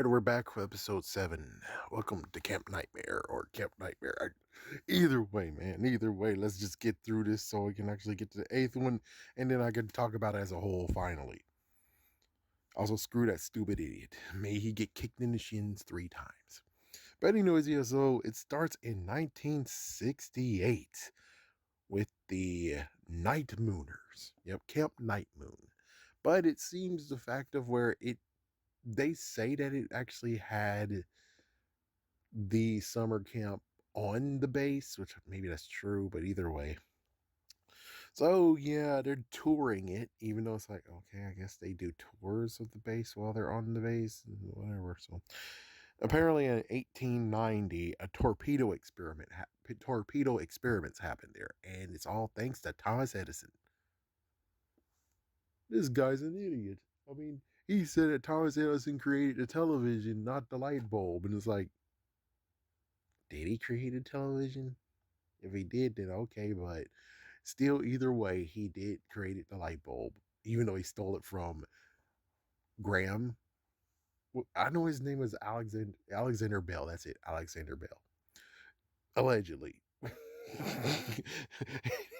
right, we're back with episode 7. Welcome to Camp Nightmare or Camp Nightmare. Either way, man. Either way, let's just get through this so we can actually get to the 8th one, and then I can talk about it as a whole finally. Also, screw that stupid idiot. May he get kicked in the shins 3 times. But anyways, yeah, so it starts in 1968 with the Night Mooners. Yep, Camp Night Moon. But it seems the fact of where they say that it actually had the summer camp on the base, which maybe that's true, but either way. So yeah, they're touring it, even though it's like, okay, I guess they do tours of the base while they're on the base, whatever. So apparently in 1890, a torpedo experiments happened there, and it's all thanks to Thomas Edison. This guy's an idiot. I mean, he said that Thomas Edison created the television, not the light bulb, and it's like, did he create a television? If he did, then okay, but still, either way, he did create the light bulb, even though he stole it from Graham. I know his name was Alexander Bell. That's it, Alexander Bell. Allegedly.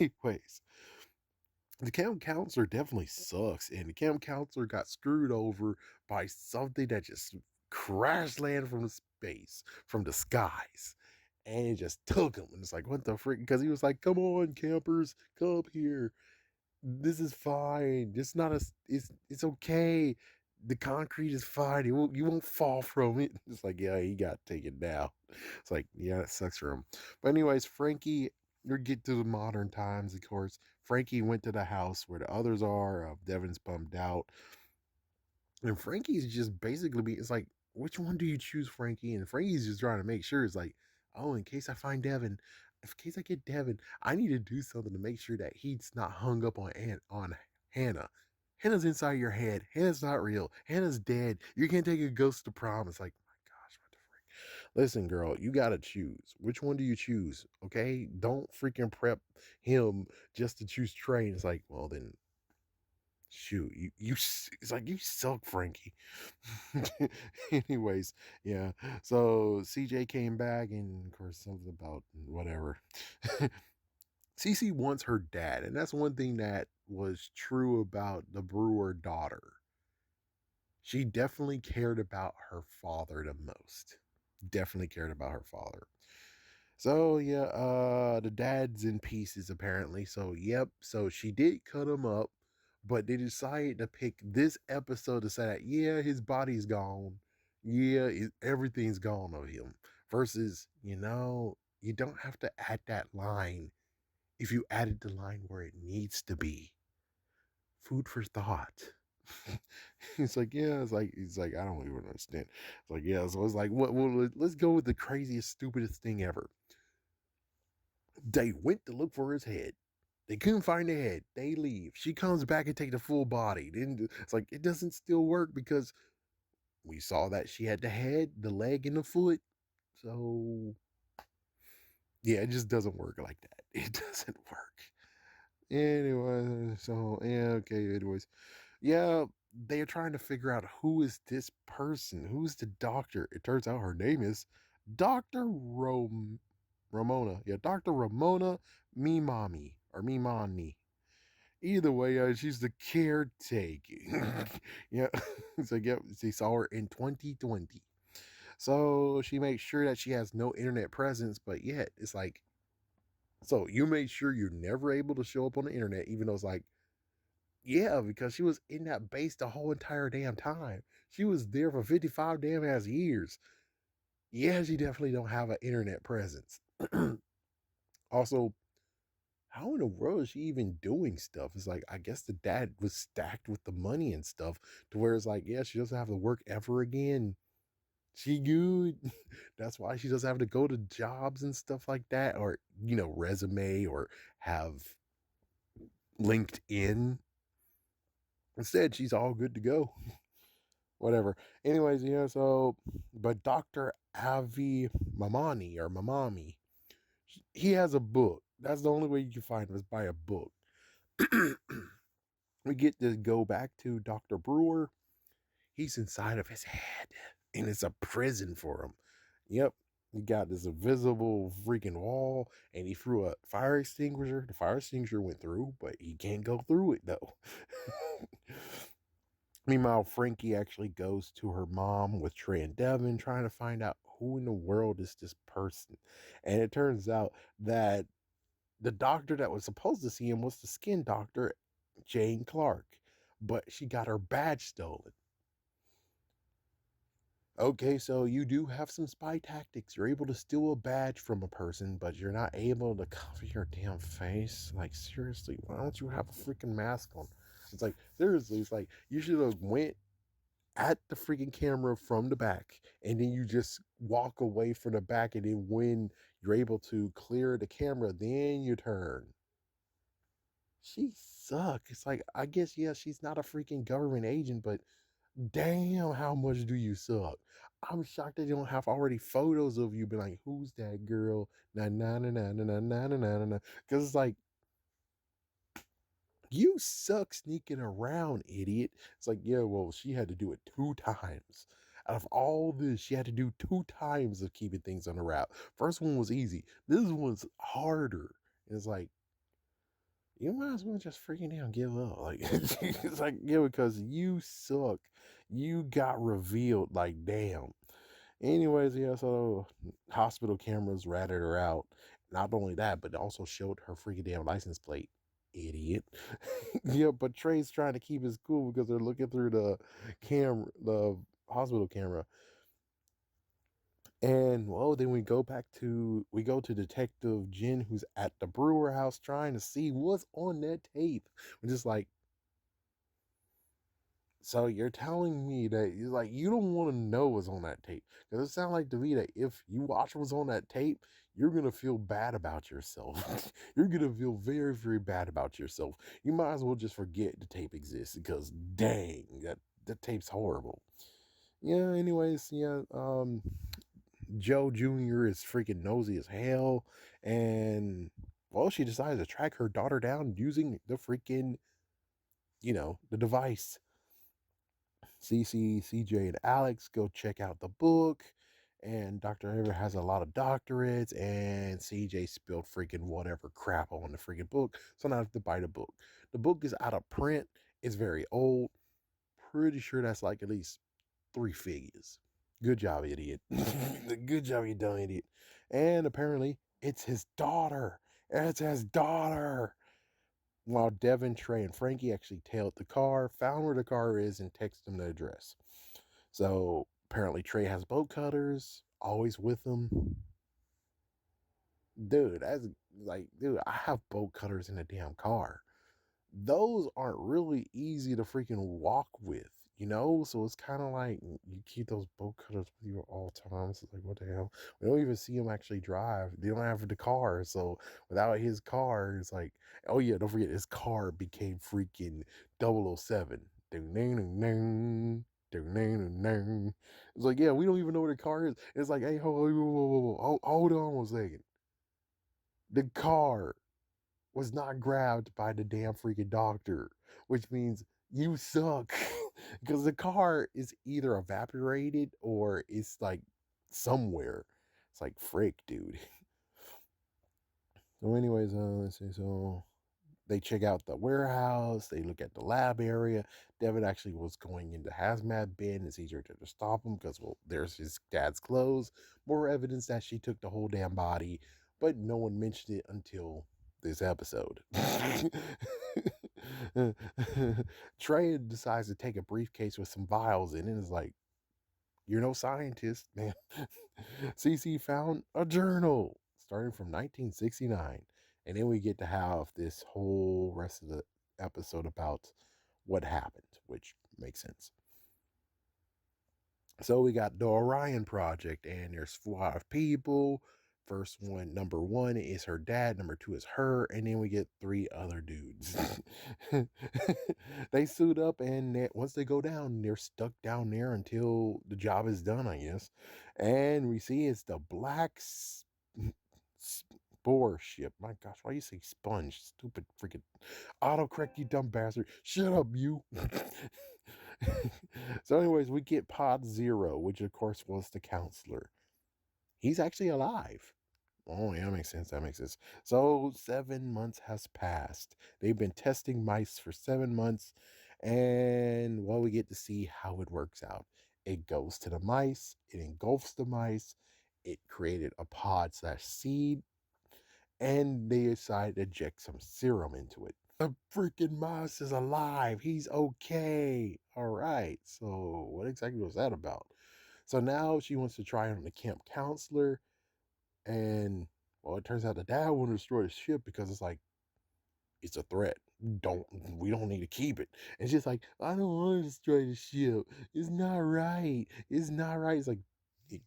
Anyways, the camp counselor definitely sucks, and the camp counselor got screwed over by something that just crash landed from space, from the skies, and it just took him. And it's like, what the freak? Because he was like, "Come on, campers, come up here. This is fine. It's not a. It's okay. The concrete is fine. You won't fall from it." It's like, yeah, he got taken down. It's like, yeah, that sucks for him. But anyways, Frankie, we get to the modern times, of course. Frankie went to the house where the others are. Devin's bummed out. And Frankie's just basically it's like, which one do you choose, Frankie? And Frankie's just trying to make sure it's like, oh, in case I find Devin, in case I get Devin, I need to do something to make sure that he's not hung up on Hannah. Hannah's inside your head. Hannah's not real. Hannah's dead. You can't take a ghost to prom. It's like, my gosh, what the freak? Listen, girl, you gotta choose. Which one do you choose? Okay, don't freaking prep him just to choose Train. It's like, well then, shoot, it's like, you suck, Frankie. Anyways, yeah, so CJ came back, and of course something about whatever. Cece wants her dad, and that's one thing that was true about the Brewer daughter. She definitely cared about her father the most. Definitely cared about her father. So yeah, the dad's in pieces apparently. So yep, so she did cut him up, but they decided to pick this episode to say that, yeah, his body's gone. Yeah, everything's gone of him. Versus, you don't have to add that line if you added the line where it needs to be. Food for thought. He's like, yeah, he's like, I don't even understand. It's like, yeah, so it's like, what? Well, let's go with the craziest, stupidest thing ever. They went to look for his head. They couldn't find the head. They leave. She comes back and take the full body. Then it's like, it doesn't still work because we saw that she had the head, the leg, and the foot. So yeah, it just doesn't work like that. It doesn't work. Anyway, so yeah, okay. Anyways, yeah, they're trying to figure out who is this person, who's the doctor. It turns out her name is Doctor Ramona. Yeah, Dr. Ramona Mimami or Mimani. Either way, she's the caretaker. Yeah, so yeah, they saw her in 2020. So she makes sure that she has no internet presence, but yet it's like, so you made sure you're never able to show up on the internet, even though it's like, yeah, because she was in that base the whole entire damn time. She was there for 55 damn ass years. Yeah, she definitely don't have an internet presence. Also, how in the world is she even doing stuff? It's like, I guess the dad was stacked with the money and stuff to where it's like, yeah, she doesn't have to work ever again. She good. That's why she doesn't have to go to jobs and stuff like that, or, resume, or have LinkedIn. Instead, she's all good to go. Whatever. Anyways, but Dr. Avi Mamani or Mamami, he has a book. That's the only way you can find him is buy a book. We get to go back to Dr. Brewer. He's inside of his head. and it's a prison for him. Yep. You got this invisible freaking wall, and he threw a fire extinguisher. The fire extinguisher went through, but he can't go through it though. Meanwhile, Frankie actually goes to her mom with Trey and Devin, trying to find out who in the world is this person. And it turns out that the doctor that was supposed to see him was the skin doctor, Jane Clark, but she got her badge stolen. Okay, so you do have some spy tactics. You're able to steal a badge from a person, but you're not able to cover your damn face. Like, seriously, why don't you have a freaking mask on? It's like, seriously, it's like you should have went at the freaking camera from the back, and then you just walk away from the back, and then when you're able to clear the camera, then you turn. She suck. It's like, I guess, yeah, she's not a freaking government agent, but damn, how much do you suck? I'm shocked they don't have already photos of you. Be like, who's that girl? Na na na na na na na na na na. Because it's like, you suck sneaking around, idiot. It's like, yeah, well, she had to do it 2 times. Out of all this, she had to do 2 times of keeping things on the route. First one was easy. This one's harder. It's like, you might as well just freaking down, give up. Like, it's like, yeah, because you suck. You got revealed. Like, damn. Anyways, yeah, so hospital cameras ratted her out. Not only that, but also showed her freaking damn license plate. Idiot. Yeah, but Trey's trying to keep his cool because they're looking through the camera, the hospital camera. And well, then we go to Detective Jen, who's at the brewer house trying to see what's on that tape. We're just like, so you're telling me that you don't want to know what's on that tape. Because it sounds like to me that if you watch what's on that tape, you're gonna feel bad about yourself. You're gonna feel very, very bad about yourself. You might as well just forget the tape exists because dang, that tape's horrible. Yeah, anyways, yeah, Joe Jr. is freaking nosy as hell, and well, she decides to track her daughter down using the freaking, the device. CC, CJ, and Alex go check out the book, and Dr. Ever has a lot of doctorates, and CJ spilled freaking whatever crap on the freaking book, so now I have to buy the book. The book is out of print, it's very old, pretty sure that's like at least 3 figures. Good job, idiot. Good job, you dumb idiot. And apparently, it's his daughter. It's his daughter. While Devin, Trey, and Frankie actually tailed the car, found where the car is, and texted him the address. So apparently, Trey has bolt cutters, always with him. Dude, that's like, dude, I have bolt cutters in the damn car. Those aren't really easy to freaking walk with. So it's kind of like you keep those bolt cutters with you at all times. It's like, what the hell? We don't even see him actually drive. They don't have the car. So without his car, it's like, oh yeah, don't forget his car became freaking 007. Ding, ding, ding, ding. Ding, ding, ding, ding. It's like, yeah, we don't even know what the car is. It's like, hey, hold on 1 second. The car was not grabbed by the damn freaking doctor, which means you suck. Because the car is either evaporated or it's like somewhere. It's like, frick, dude. So, anyways, let's see. So, they check out the warehouse, they look at the lab area. Devin actually was going into hazmat bin. It's easier to stop him because, well, there's his dad's clothes. More evidence that she took the whole damn body, but no one mentioned it until this episode. Trey decides to take a briefcase with some vials in it and is like, you're no scientist, man. CC found a journal starting from 1969. And then we get to have this whole rest of the episode about what happened, which makes sense. So we got the Orion Project, and there's 5 people. First one, number 1 is her dad, number 2 is her, and then we get 3 other dudes. They suit up, and once they go down, they're stuck down there until the job is done, I guess. And we see it's the Black Spore ship. My gosh, why you say sponge? Stupid freaking autocorrect, you dumb bastard. Shut up, you. So, anyways, we get Pod Zero, which of course was the counselor. He's actually alive. Oh, yeah, that makes sense. That makes sense. So 7 months has passed. They've been testing mice for 7 months, and well, we get to see how it works out. It goes to the mice, it engulfs the mice, it created a pod slash seed, and they decide to inject some serum into it. The freaking mouse is alive. He's okay. All right. So, what exactly was that about? So now she wants to try on the camp counselor, and well, it turns out the dad want to destroy the ship because it's like it's a threat. Don't We don't need to keep it. And she's like, I don't want to destroy the ship. It's not right. It's not right. It's like it,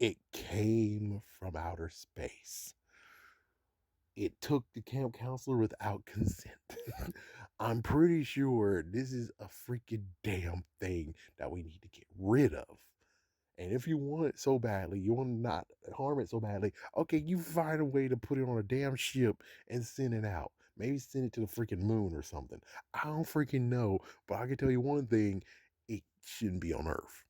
it came from outer space. It took the camp counselor without consent. I'm pretty sure this is a freaking damn thing that we need to get rid of. And if you want it so badly, you want to not harm it so badly, okay, you find a way to put it on a damn ship and send it out. Maybe send it to the freaking moon or something. I don't freaking know, but I can tell you one thing, it shouldn't be on Earth.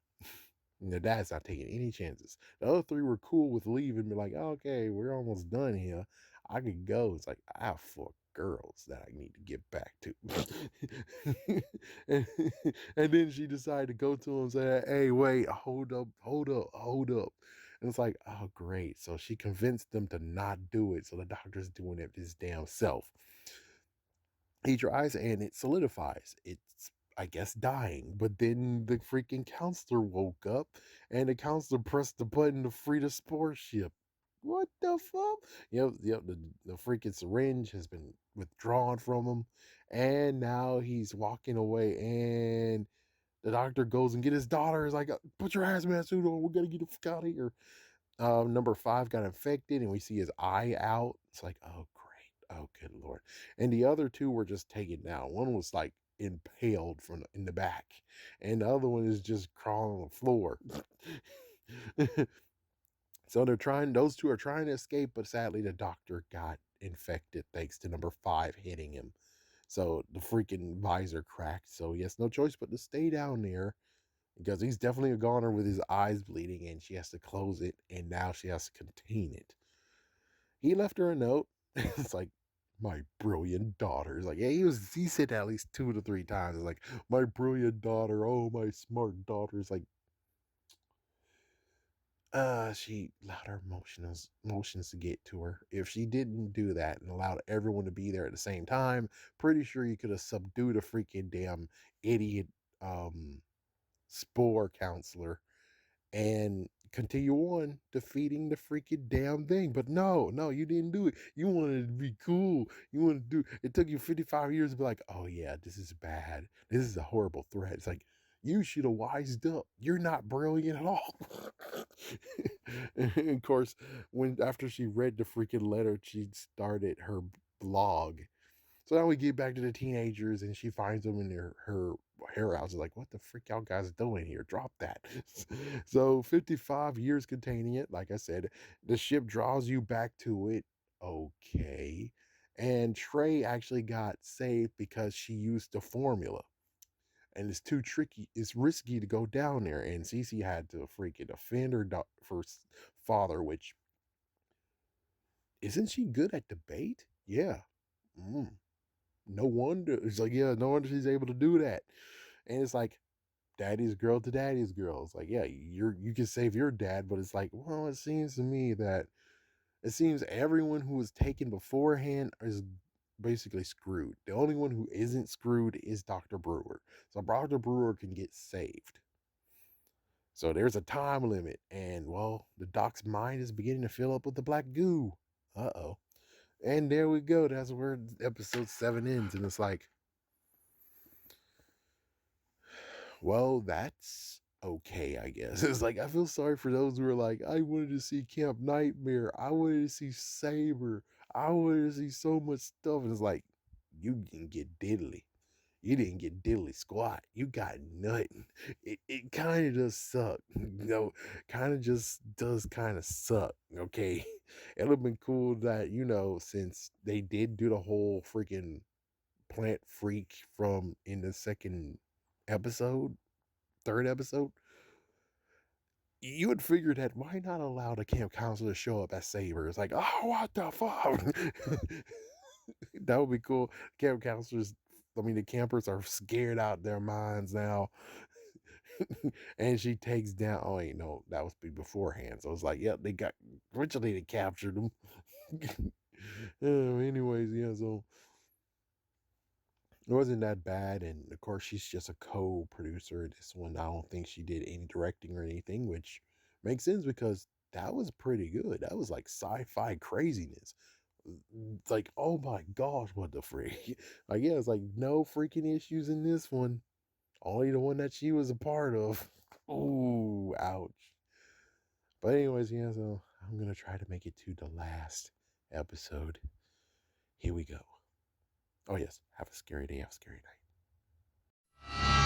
And the dad's not taking any chances. The other three were cool with leaving, be like, okay, we're almost done here. I could go. It's like, I have four girls that I need to get back to. and, and then she decided to go to him and say, hey, wait, hold up, hold up, hold up. And it's like, oh, great. So she convinced them to not do it. So the doctor's doing it his damn self. He tries and it solidifies. It's, I guess, dying. But then the freaking counselor woke up and the counselor pressed the button to free the spore ship. What the fuck? Yep, the freaking syringe has been withdrawn from him. And now he's walking away. And the doctor goes and get his daughter. Is like, put your hazmat suit on. We gotta get the fuck out of here. Number five got infected, and we see his eye out. It's like, oh great, oh good lord. And the other two were just taken down. One was like impaled from in the back, and the other one is just crawling on the floor. So those two are trying to escape, but sadly the doctor got infected thanks to number five hitting him. So the freaking visor cracked. So he has no choice but to stay down there because he's definitely a goner with his eyes bleeding and she has to close it and now she has to contain it. He left her a note. It's like, my brilliant daughter. It's like, yeah, he said that at least 2 to 3 times. It's like, my brilliant daughter, oh my smart daughter. It's like, she allowed her emotions to get to her. If she didn't do that and allowed everyone to be there at the same time, pretty sure you could have subdued a freaking damn idiot spore counselor and continue on defeating the freaking damn thing. But no, you didn't do it. You wanted to be cool. You wanted to do it. Took you 55 years to be like, oh yeah, this is bad. This is a horrible threat. It's like, you should have wised up. You're not brilliant at all. And of course, when after she read the freaking letter, she started her blog. So now we get back to the teenagers and she finds them in her hair house. Like, what the freak y'all guys doing here? Drop that. So 55 years containing it. Like I said, the ship draws you back to it. Okay. And Trey actually got saved because she used the formula. And it's too tricky. It's risky to go down there. And Cece had to freaking offend her first father, which isn't she good at debate? Yeah. Mm. No wonder. It's like, yeah, no wonder she's able to do that. And it's like daddy's girl to daddy's girl. It's like, yeah, you can save your dad, but it's like, well, it seems to me that it seems everyone who was taken beforehand is basically screwed. The only one who isn't screwed is Dr. Brewer. So Dr. Brewer can get saved. So there's a time limit, and well, the doc's mind is beginning to fill up with the black goo. Uh-oh. And there we go. That's where episode 7 ends. And it's like, well, that's okay, I guess. It's like, I feel sorry for those who are like, I wanted to see Camp Nightmare. I wanted to see Saber. I wanted to see so much stuff. And it's like, you didn't get diddly. You didn't get diddly squat. You got nothing. It kind of does suck. Kind of just does kind of suck. Okay. It would have been cool that, since they did do the whole freaking plant freak from in the third episode, you would figure that why not allow the camp counselor to show up as Saber? It's like, oh, what the fuck? That would be cool. Camp counselors, I mean, the campers are scared out their minds now. And she takes down, oh, wait, no, that was beforehand. So it's like, yep, originally they captured them. Anyways, yeah, so it wasn't that bad. And of course, she's just a co-producer. This one, I don't think she did any directing or anything, which makes sense because that was pretty good. That was like sci-fi craziness. It's like, oh my gosh, what the freak? Like, yeah, it's like no freaking issues in this one. Only the one that she was a part of. Ooh, ouch. But anyways, yeah, so I'm gonna try to make it to the last episode. Here we go. Oh yes, have a scary day, have a scary night.